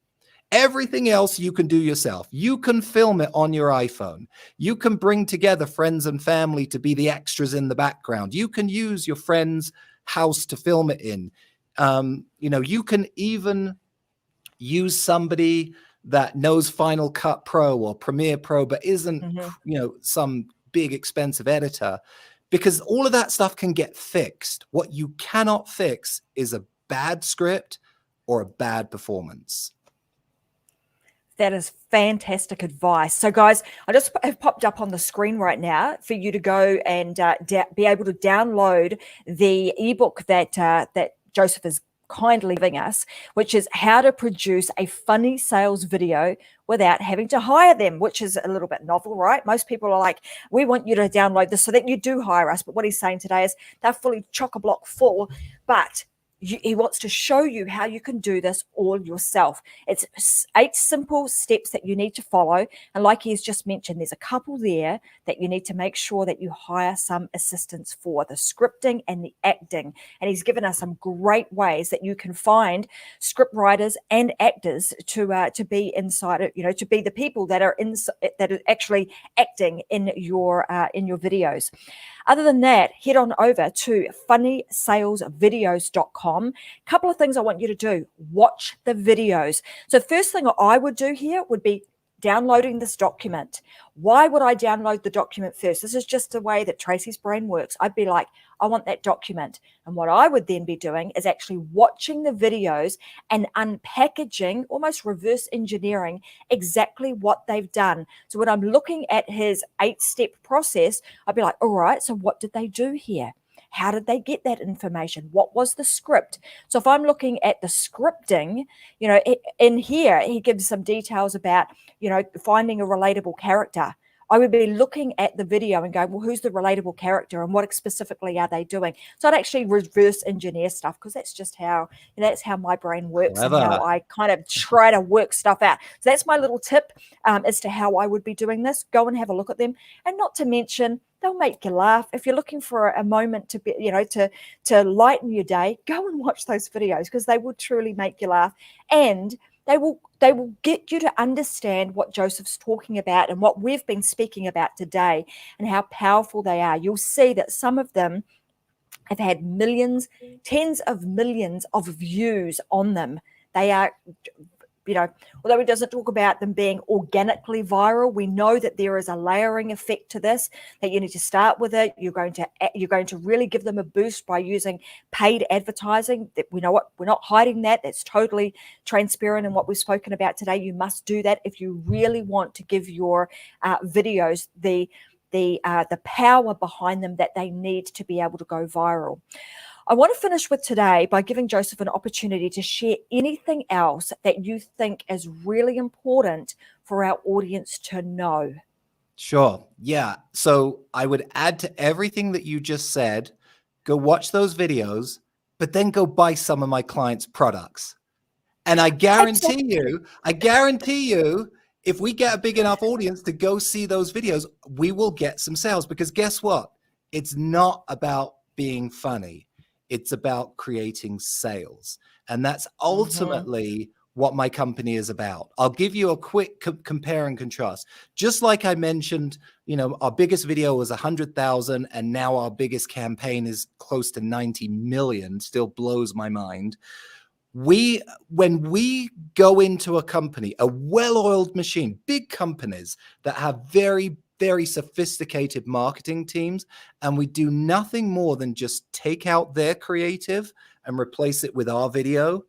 Everything else you can do yourself. You can film it on your iPhone. You can bring together friends and family to be the extras in the background. You can use your friend's house to film it in. You can even use somebody that knows Final Cut Pro or Premiere Pro, but isn't, some big expensive editor, because all of that stuff can get fixed. What you cannot fix is a bad script or a bad performance. That is fantastic advice. So, guys, I just have popped up on the screen right now for you to go and be able to download the ebook that Joseph is kindly giving us, which is how to produce a funny sales video without having to hire them, which is a little bit novel, right? Most people are like, we want you to download this so that you do hire us. But what he's saying today is they're fully chock-a-block full, but he wants to show you how you can do this all yourself. It's 8 simple steps that you need to follow. And like he's just mentioned, there's a couple there that you need to make sure that you hire some assistance for, the scripting and the acting. And he's given us some great ways that you can find script writers and actors to be inside it, to be the people that are actually acting in your videos. Other than that, head on over to funnysalesvideos.com. A couple of things I want you to do. Watch the videos. So first thing I would do here would be downloading this document. Why would I download the document first? This is just the way that Tracy's brain works. I'd be like, I want that document. And what I would then be doing is actually watching the videos and unpackaging, almost reverse engineering exactly what they've done. So when I'm looking at his 8-step process, I'd be like, all right, so what did they do here? How did they get that information? What was the script? So if I'm looking at the scripting, in here, he gives some details about, finding a relatable character. I would be looking at the video and going, well, who's the relatable character and what specifically are they doing? So I'd actually reverse engineer stuff because that's just how, that's how my brain works. Clever. And how I kind of try to work stuff out. So that's my little tip as to how I would be doing this. Go and have a look at them. And not to mention, they'll make you laugh. If you're looking for a moment to be, to lighten your day, go and watch those videos because they will truly make you laugh. And they will get you to understand what Joseph's talking about and what we've been speaking about today and how powerful they are. You'll see that some of them have had millions, tens of millions of views on them. They are, although he doesn't talk about them being organically viral, we know that there is a layering effect to this, that you need to start with it. You're going to really give them a boost by using paid advertising. That we know what, we're not hiding that. That's totally transparent in what we've spoken about today. You must do that if you really want to give your videos the power behind them that they need to be able to go viral. I want to finish with today by giving Joseph an opportunity to share anything else that you think is really important for our audience to know. Sure. Yeah. So I would add to everything that you just said, go watch those videos, but then go buy some of my clients' products. And I guarantee you, if we get a big enough audience to go see those videos, we will get some sales, because guess what? It's not about being funny. It's about creating sales. And that's ultimately what my company is about. I'll give you a quick compare and contrast. Just like I mentioned, our biggest video was 100,000 and now our biggest campaign is close to 90 million, still blows my mind. When we go into a company, a well-oiled machine, big companies that have very, very sophisticated marketing teams, and we do nothing more than just take out their creative and replace it with our video,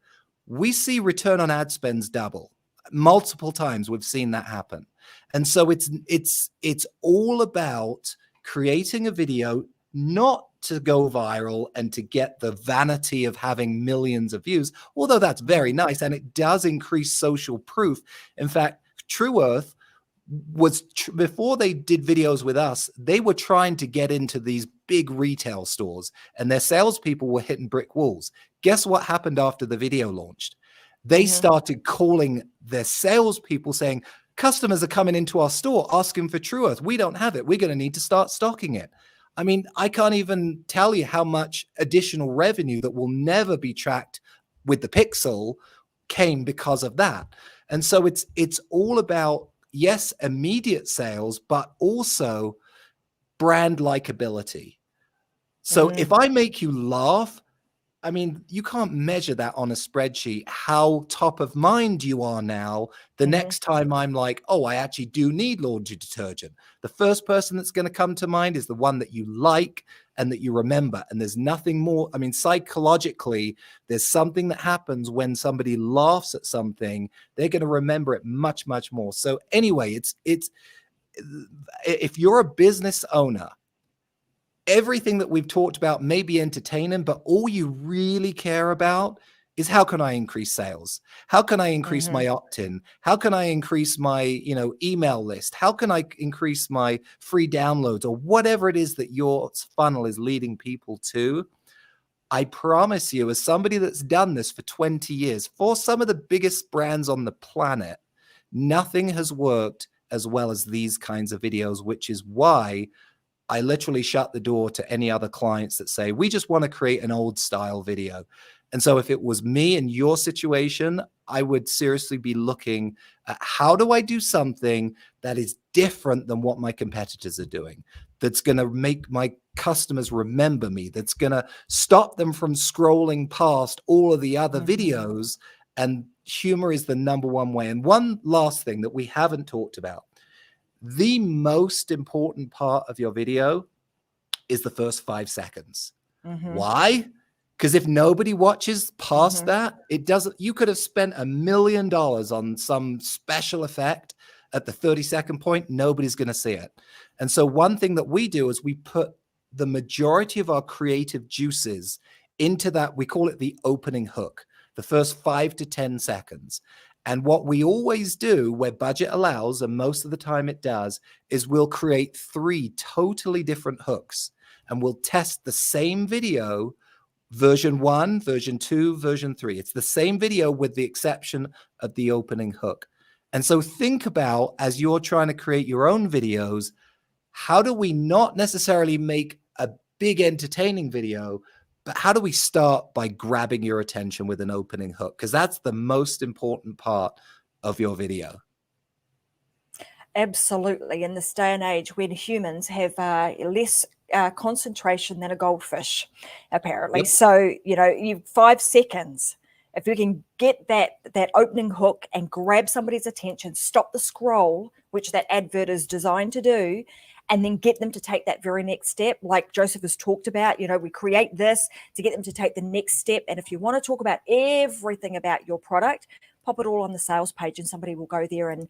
we see return on ad spends double. Multiple times we've seen that happen. And so it's all about creating a video, not to go viral and to get the vanity of having millions of views, although that's very nice and it does increase social proof. In fact, True Earth was, before they did videos with us, they were trying to get into these big retail stores and their salespeople were hitting brick walls. Guess what happened after the video launched? They started calling their salespeople saying, customers are coming into our store asking for True Earth. We don't have it. We're going to need to start stocking it. I mean, I can't even tell you how much additional revenue that will never be tracked with the Pixel came because of that. And so it's all about, yes, immediate sales, but also brand likability. So if I make you laugh, I mean, you can't measure that on a spreadsheet, how top of mind you are now. The next time I'm like, oh, I actually do need laundry detergent. The first person that's going to come to mind is the one that you like and that you remember. And there's nothing more. I mean, psychologically, there's something that happens when somebody laughs at something. They're going to remember it much, much more. So anyway, it's if you're a business owner, everything that we've talked about may be entertaining, but all you really care about is, how can I increase sales? How can I increase my opt-in? How can I increase my, email list? How can I increase my free downloads, or whatever it is that your funnel is leading people to? I promise you, as somebody that's done this for 20 years, for some of the biggest brands on the planet, nothing has worked as well as these kinds of videos, which is why I literally shut the door to any other clients that say, we just want to create an old style video. And so if it was me in your situation, I would seriously be looking at how do I do something that is different than what my competitors are doing, that's going to make my customers remember me, that's going to stop them from scrolling past all of the other videos. And humor is the number one way. And one last thing that we haven't talked about, the most important part of your video is the first 5 seconds. Why? Because if nobody watches past that, it doesn't, you could have spent $1 million on some special effect at the 30-second point, nobody's going to see it. And so one thing that we do is we put the majority of our creative juices into that, we call it the opening hook, the first 5 to 10 seconds. And what we always do, where budget allows, and most of the time it does, is we'll create 3 totally different hooks, and we'll test the same video, version 1, version 2, version 3. It's the same video with the exception of the opening hook. And so think about, as you're trying to create your own videos, how do we not necessarily make a big entertaining video, but how do we start by grabbing your attention with an opening hook? Because that's the most important part of your video. Absolutely. In this day and age when humans have less concentration than a goldfish, apparently. Yep. So, you 5 seconds, if you can get that opening hook and grab somebody's attention, stop the scroll, which that advert is designed to do, and then get them to take that very next step. Like Joseph has talked about, we create this to get them to take the next step. And if you want to talk about everything about your product, pop it all on the sales page and somebody will go there and,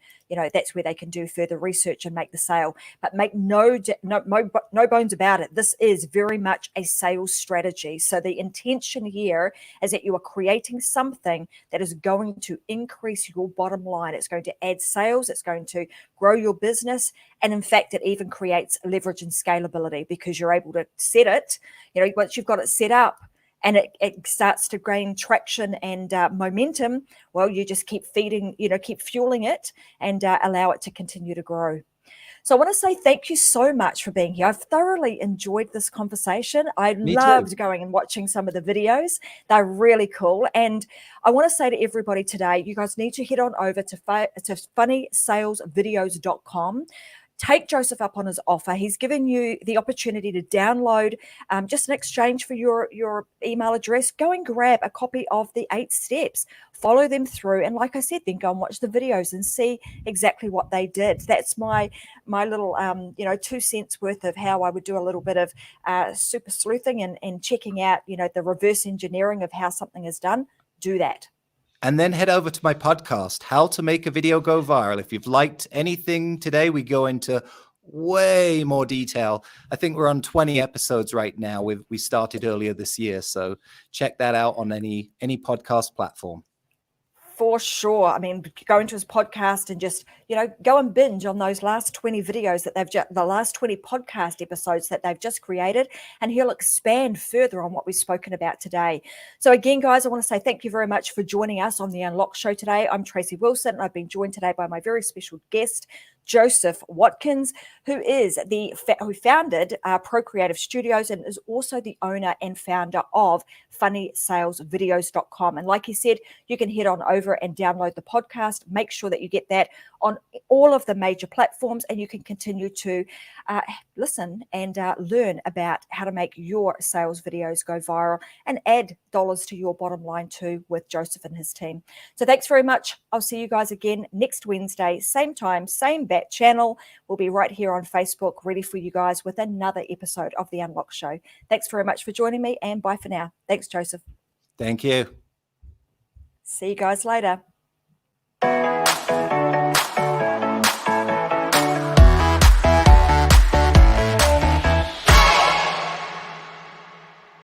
that's where they can do further research and make the sale. But make no bones about it. This is very much a sales strategy. So the intention here is that you are creating something that is going to increase your bottom line. It's going to add sales. It's going to grow your business. And in fact, it even creates leverage and scalability because you're able to set it, once you've got it set up, and it starts to gain traction and momentum, well, you just keep feeding, keep fueling it and allow it to continue to grow. So I want to say thank you so much for being here. I've thoroughly enjoyed this conversation. I loved going and watching some of the videos. They're really cool. And I want to say to everybody today, you guys need to head on over to funnysalesvideos.com. Take Joseph up on his offer. He's given you the opportunity to download just in exchange for your email address. Go and grab a copy of the 8 steps. Follow them through. And like I said, then go and watch the videos and see exactly what they did. That's my little, 2 cents worth of how I would do a little bit of super sleuthing and checking out, the reverse engineering of how something is done. Do that. And then head over to my podcast, How to Make a Video Go Viral. If you've liked anything today, we go into way more detail. I think we're on 20 episodes right now. We started earlier this year. So check that out on any podcast platform. For sure. I mean, go into his podcast and just, go and binge on those last 20 videos that the last 20 podcast episodes that they've just created, and he'll expand further on what we've spoken about today. So again, guys, I want to say thank you very much for joining us on the Unlock Show today. I'm Tracy Wilson, and I've been joined today by my very special guest, Joseph Wilkins, who founded Pro Creative Studios and is also the owner and founder of funnysalesvideos.com. And like he said, you can head on over and download the podcast. Make sure that you get that on all of the major platforms, and you can continue to listen and learn about how to make your sales videos go viral and add dollars to your bottom line too with Joseph and his team. So thanks very much. I'll see you guys again next Wednesday, same time, same bat channel. We'll be right here on Facebook, ready for you guys with another episode of The Unlock Show. Thanks very much for joining me, and bye for now. Thanks, Joseph. Thank you. See you guys later.